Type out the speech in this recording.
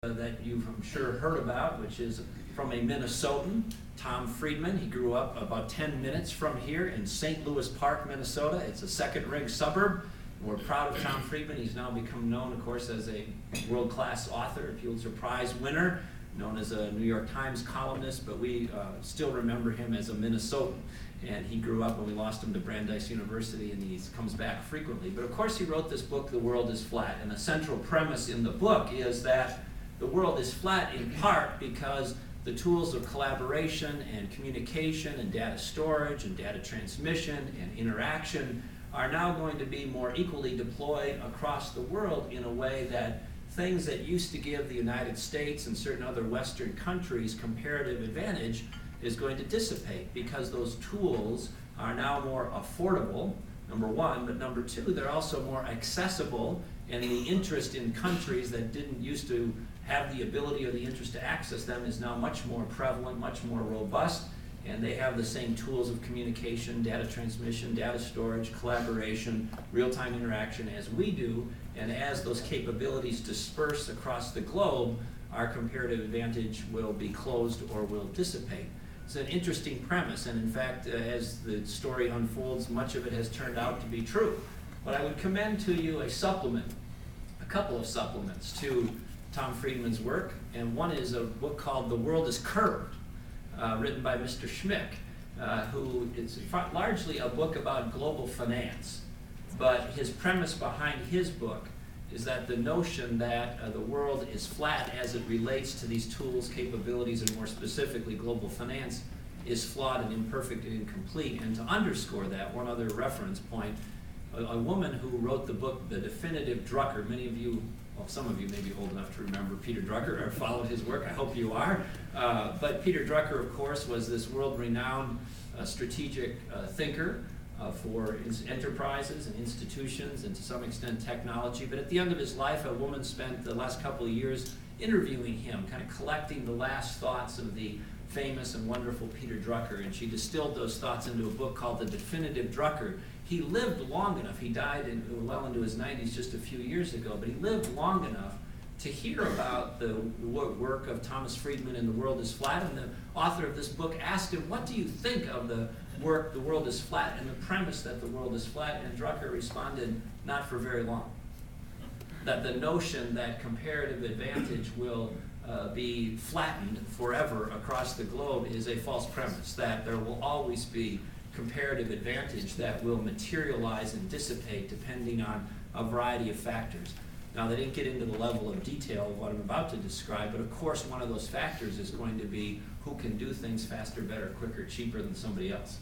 that you've, I'm sure, heard about, which is from a Minnesotan, Tom Friedman. He grew up about 10 minutes from here in St. Louis Park, Minnesota. It's a second-ring suburb. We're proud of Tom Friedman. He's now become known, of course, as a world-class author, a Pulitzer Prize winner, known as a New York Times columnist, but we still remember him as a Minnesotan. And he grew up, and we lost him to Brandeis University, and he comes back frequently. But of course, he wrote this book, The World is Flat. And the central premise in the book is that the world is flat in part because the tools of collaboration and communication and data storage and data transmission and interaction are now going to be more equally deployed across the world in a way that things that used to give the United States and certain other Western countries comparative advantage is going to dissipate because those tools are now more affordable, number one, but number two, they're also more accessible, and the interest in countries that didn't used to have the ability or the interest to access them is now much more prevalent, much more robust, and they have the same tools of communication, data transmission, data storage, collaboration, real-time interaction as we do, and as those capabilities disperse across the globe, our comparative advantage will be closed or will dissipate. It's an interesting premise, and in fact, as the story unfolds, much of it has turned out to be true. But I would commend to you a supplement, a couple of supplements to Tom Friedman's work, and one is a book called The World is Curved, written by Mr. Schmick, who is largely a book about global finance. But his premise behind his book is that the notion that the world is flat as it relates to these tools, capabilities, and more specifically global finance is flawed and imperfect and incomplete. And to underscore that, one other reference point, a woman who wrote the book, The Definitive Drucker, many of you, well, some of you may be old enough to remember Peter Drucker or followed his work. I hope you are. But Peter Drucker, of course, was this world-renowned strategic thinker for enterprises and institutions and to some extent technology. But at the end of his life, a woman spent the last couple of years interviewing him, kind of collecting the last thoughts of the famous and wonderful Peter Drucker, and she distilled those thoughts into a book called The Definitive Drucker. He lived long enough, he died well into his 90s just a few years ago, but he lived long enough to hear about the work of Thomas Friedman in The World is Flat, and the author of this book asked him, what do you think of the work, The World is Flat, and the premise that the world is flat? And Drucker responded, not for very long. That the notion that comparative advantage will be flattened forever across the globe is a false premise, that there will always be comparative advantage that will materialize and dissipate depending on a variety of factors. Now, they didn't get into the level of detail of what I'm about to describe, but of course one of those factors is going to be who can do things faster, better, quicker, cheaper than somebody else.